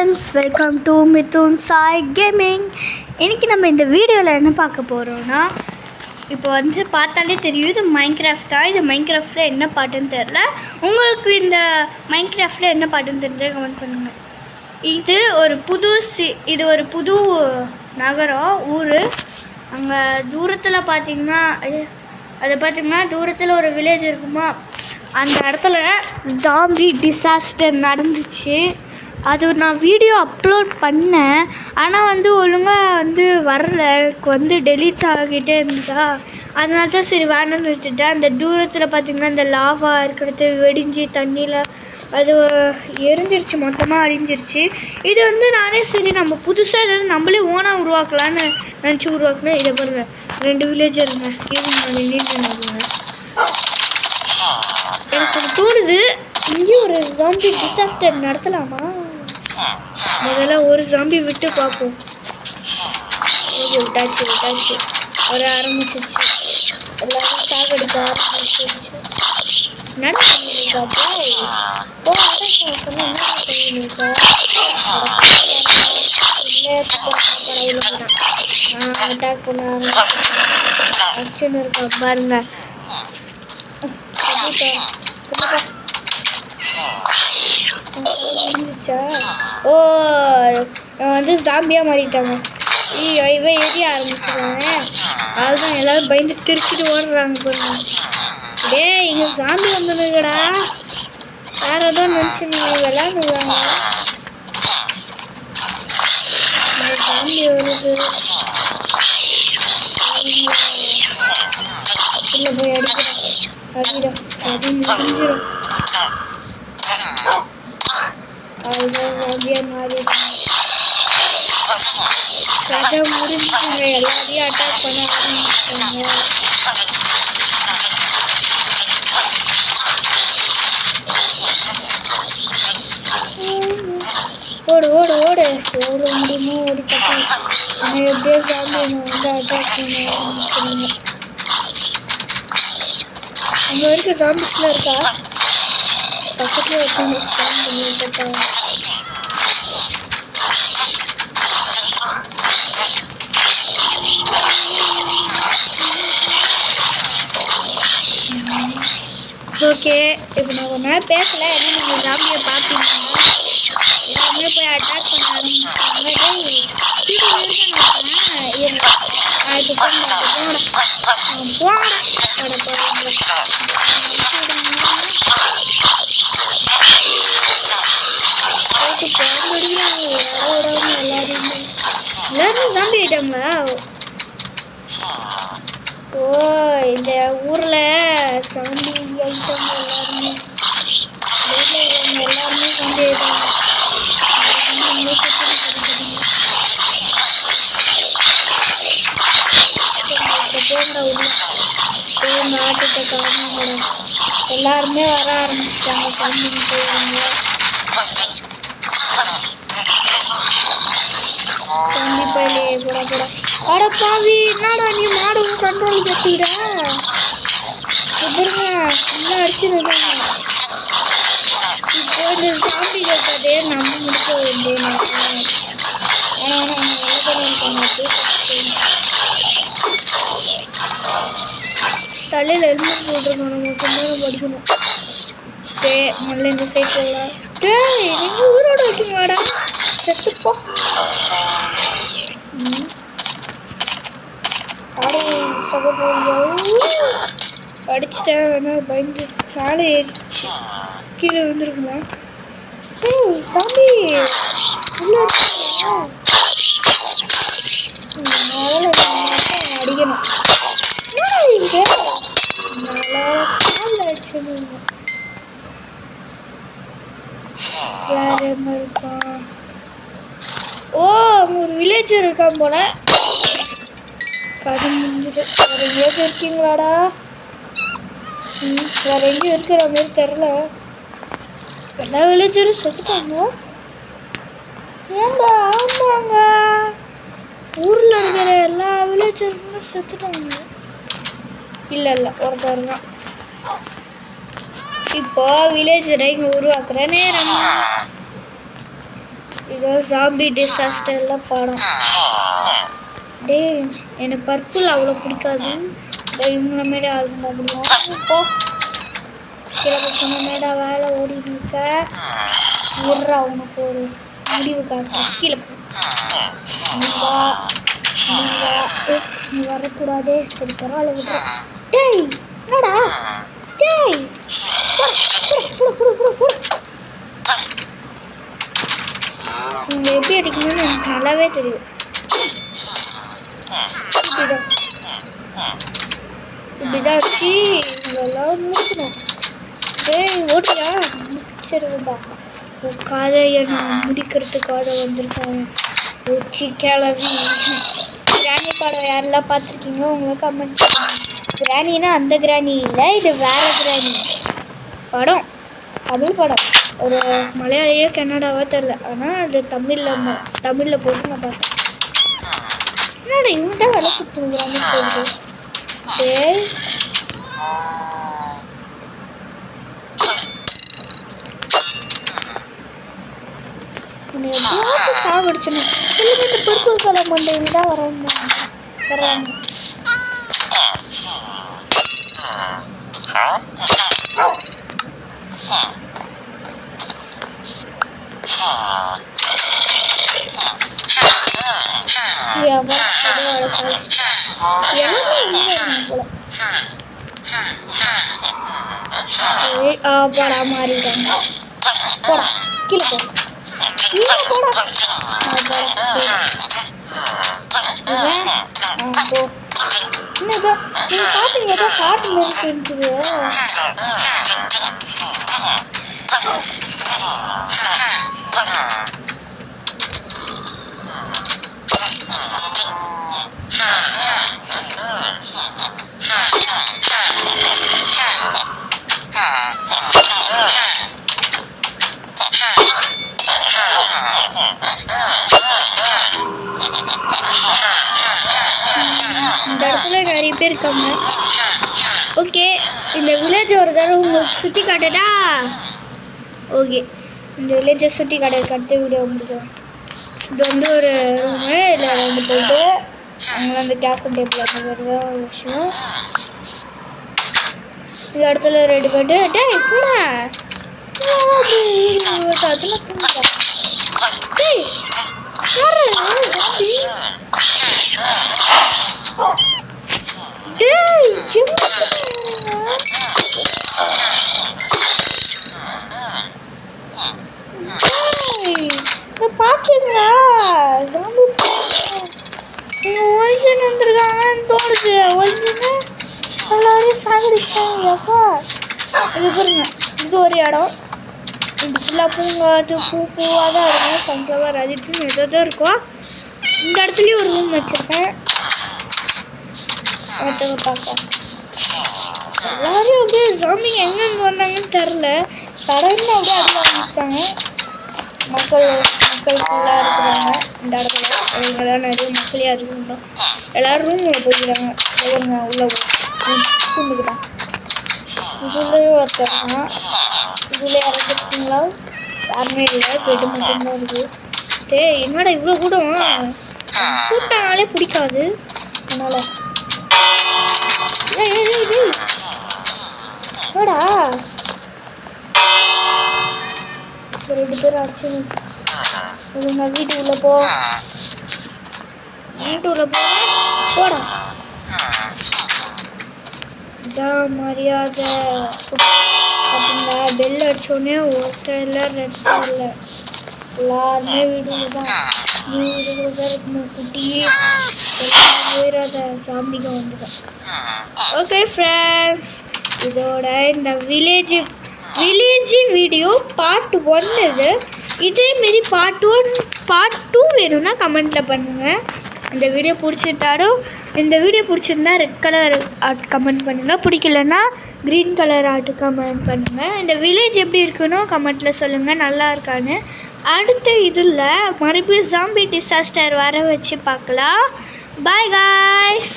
Friends, welcome to Mithun Sai gaming. இன்றைக்கி நம்ம இந்த வீடியோவில் என்ன பார்க்க போகிறோன்னா, இப்போ வந்து பார்த்தாலே தெரியும் இது மைன்கிராஃப்ட் தான். இது மைன்கிராஃப்டில் என்ன பாட்டுன்னு தெரில. உங்களுக்கு இந்த மைன்கிராஃப்டில் என்ன பாட்டுன்னு தெரிஞ்சால் கமெண்ட் பண்ணுங்கள். இது ஒரு புது நகரம், ஊர். அங்கே தூரத்தில் பார்த்திங்கன்னா தூரத்தில் ஒரு வில்லேஜ் இருக்குமா, அந்த இடத்துல ஜாம்பி டிசாஸ்டர் நடந்துச்சு. அது நான் வீடியோ அப்லோட் பண்ணேன், ஆனால் வந்து ஒழுங்காக வரல. எனக்கு டெலீட் ஆகிட்டே இருந்துச்சா, அதனால தான் சரி வேண்டாம்னு விட்டுட்டேன். அந்த தூரத்தில் பார்த்திங்கன்னா இந்த லாவா இருக்கிறது வெடிஞ்சு தண்ணியில் அது எரிஞ்சிருச்சு, மொத்தமாக அழிஞ்சிருச்சு. இது நானே சரி நம்ம புதுசாக எதாவது நம்மளே ஓனாக உருவாக்கலான்னு நினச்சி உருவாக்குனேன். இதை பாருங்கள், 2 வில்லேஜ் இருங்க. எனக்கு தோணுது இங்கேயும் ஒரு ஜாம்பி டிசாஸ்டர் நடத்தலாமா. முதல்ல ஒரு ஜாம்பி விட்டு பார்ப்போம். விட்டாச்சு வர ஆரம்பிச்சிருச்சு. எல்லாரும் சாகடிக்க ஆரம்பிச்சிருச்சு. அட்டாக் பண்ண ஆரம்பிச்சு இருக்கா பாருங்க. ஓ, ஜாம்பியாக மாறிட்டாங்க. இவன் எரிய ஆரம்பிச்சிருவாங்க. அதுதான் எல்லாரும் பயந்து திருச்சிட்டு ஓடுறாங்க பாருங்க. இங்கே ஜாம்பி வந்துடுங்கடா. வேற ஏதோ நினச்சி நீங்கள் விளையாடுவாங்க. ஜாம்பி வருது. இல்லை போய் அடிக்கிறேன். அது முடிஞ்சிடும். அதுதான் மாறிடுறாங்க. கதை முடிஞ்சுங்க. எல்லாரையும் அட்டாக் பண்ண ஆரம்பிச்சிட்டாங்க. ஓடு முடியுமோ ஓடி கட்டி எப்படியோ ஜாம்பி அட்டாக் பண்ண ஆரம்பிச்சிருங்க. அங்கே வரைக்கும் ஜாம்பிஸ்லாம் இருக்கா? பக்கத்தில் வச்சு ஸ்டாண்ட் பண்ணிட்டு ஓகே. இப்போ நான் ஒரு நாள் பேசலை. ஏன்னா நீங்கள் ஜாம்பியை பார்த்தீங்கன்னா எல்லாருமே போய் அட்டாக் பண்ண ஆரம்பிச்சாங்க. எல்லாரும் ஜாம்பி ஆயிட்டாங்களா? ஓ, இந்த ஊரில் ஜாம்பி ஆயிட்டாங்க. எல்லாருமே ஜாம்பி ஆயிட்டாங்க. நாட்டுக்கு காரணம் எல்லாருமே வர ஆரம்பிச்சிட்டாங்க. கம்பெனி போயிருங்க. கண்டிப்பாக கூட அடப்பாவி, என்னடா நீ மாடு கண்ட்ரோல் கட்டிக்கிற நல்லா அடிச்சுருக்காங்க. இப்போ இந்த சாம்பி கட்டாதே நம்ம முடிக்க வேண்டிய. ஆனால் தலையில் ஹெல்மெட் போட்டிருக்கோம். நம்ம கொஞ்சம் படிக்கணும். நல்ல இந்த சைட் போகலாம். நீங்கள் உயிரோட வைக்கீங்களாடா? செத்துப்போ. அடிச்சுட்டேன். வேணா பயந்து சாலை ஏறிச்சு கீழே வந்துருக்குமா? சாமி அடிக்கணும். வேற என்ன இருக்கான்? ஓ, ஒரு வில்லேஜ் இருக்கான் போல. கதை முடிஞ்சது. வேற எங்கேயாவது இருக்கீங்களாடா? வேற எங்கேயும் இருக்கிற மாதிரி தெரில. எல்லா வில்லேஜரும் செத்துட்டாங்க. ஏங்க? ஆமாங்க, ஊரில் இருக்கிற எல்லா வில்லேஜருமே செத்துட்டாங்க. இல்லை ஒருத்தர் தான். இப்போ வில்லேஜ் ரைங்க உருவாக்குற நேரம். இதோ ஜாம்பி டிசாஸ்டரில் படம். டே எனக்கு பர்பிள் அவ்வளோ பிடிக்காது. இவங்கள மாரி ஆளுங்க முடியும். இப்போ சில பசங்க மேடா வேலை ஓடிட்டு இருக்க விடுறா உனக்கு ஒரு முடிவு காட்டுறேன். கீழே போ. நீ வரக்கூடாதே. சரி பரவாயில்ல விடுற. டேய் என்னடா டேய் இவங்க எப்படி அடிக்கணும்னு எனக்கு நல்லாவே தெரியும். இப்படிதான் அடிச்சு இவங்கெல்லாம் முடிக்கணும். டேய் ஓட்டியா முடிச்சிருந்தா உன் கதையை நான் முடிக்கிறதுக்காக வந்திருக்கேன். உச்சி கிளவி. கிராணி படம் யாரெல்லாம் பார்த்துருக்கீங்களோ உங்களுக்கு கமெண்ட் பண்ணுங்க. கிராணின்னா அந்த கிராணி இல்லை, இது வேற கிராணி படம். தமிழ் படம். ஒரு மலையாளியோ கன்னடாவோ தெரில, ஆனால் அது தமிழில் போட்டு நான் பார்த்தேன். என்னடா இவங்க தான் வேலை கொடுத்துருக்குறாங்க சொல்லுது. டேய் உன்னை எப்படியாச்சும் சாவடிச்சணும். இல்லைங்க இந்த பொறுப்பு கலம் பண்ணுறவங்க தான் வராங்க. போடா மாறிட்டாங்க. போடா கீழே போ. போடா போ. என்னதோ நீங்க பாத்தீங்க ஏதோ காட்டு மாதிரி தெரிஞ்சுது. இந்த இடத்துல நிறைய பேர் இருக்காங்க. ஓகே இந்த வில்லேஜ் ஒரு தடவை உங்களுக்கு சுற்றி காட்டுடா. ஓகே இந்த வில்லேஜை சுற்றி காட்டுறதுக்கு அடுத்த வீடியோ முடியும். இது வந்து ஒரு ரூமு. இதில் வந்து போயிட்டு அங்கே வந்து கேஸ் டேபிள் அந்த மாதிரி தான் ஒரு விஷயம். இந்த இடத்துல ரெடி பண்ணிட்டு டே கூட பாத்தீங்களா ஒரிஜின் வந்துருக்காங்கன்னு தோணுது. ஒரிஜின்னு எல்லாரையும் சாகடிச்சிட்டாங்கப்பா. இது பாருங்க, இது ஒரு இடம். இது ஃபுல்லாக பூவாக தான் இருக்கும். சன்ஃப்ளவர் அதுன்னு எதோ தான் இருக்கும். இந்த இடத்துலையும் ஒரு ரூம் வச்சுருக்கேன். ஒருத்தவங்க பார்க்க எல்லாரையும் அப்படியே ஜாம்பிங்க எங்கேருந்து வந்தாங்கன்னு தெரில. சடன்னு அப்படியே அடிக்க ஆரம்பிச்சிட்டாங்க. மக்கள் ஃபுல்லாக இருக்கிறாங்க இந்த இடத்துல. இவங்கெல்லாம் நிறைய மக்களையாக இருக்குங்க. எல்லோரும் ரூமில் போய்க்கிறாங்க. உள்ளே பூந்துக்கிட்டான். இதுலேயும் ஒருத்தருங்க. இதுலேயே இறந்துருக்கீங்களா? யாருமே இல்லை, பெட்டு மட்டும்தான் இருக்குது. டேய் என்னடா இவ்வளோ கூட்டம்னாலே பிடிக்காது. அதனால் என்னடா ரெண்டு பேரும் ஆச்சு. நான் வீட்டுக்குள்ளே போ. வீட்டுக்குள்ளே போடா. இதான் மரியாதை. அப்படிங்களா பெல் அடித்தோடனே ஒருத்தர் இல்லை ரெண்டு இல்லை எல்லாருமே வீடுங்க தான். நீ வீடுகள் தான் இருக்கணும். குட்டியே எல்லாம் போயிடாத சாமிக வந்துடும். ஓகே ஃப்ரெண்ட்ஸ், இதோட இந்த வில்லேஜ் வீடியோ பார்ட் 1 இது. இதேமாரி பார்ட் 2 வேணும்னா கமெண்ட்டில் பண்ணுங்கள். இந்த வீடியோ பிடிச்சிருந்தா ரெட் கலர் ஆர்ட் கமெண்ட் பண்ணுங்கள். பிடிக்கலன்னா க்ரீன் கலர் ஆர்ட் கமெண்ட் பண்ணுங்கள். இந்த வில்லேஜ் எப்படி இருக்குன்னு கமெண்ட்டில் சொல்லுங்கள் நல்லா இருக்கான்னு. அடுத்த இதில் மறுபடியும் ஜாம்பி டிசாஸ்டர் வர வச்சு பார்க்கலாம். Bye guys.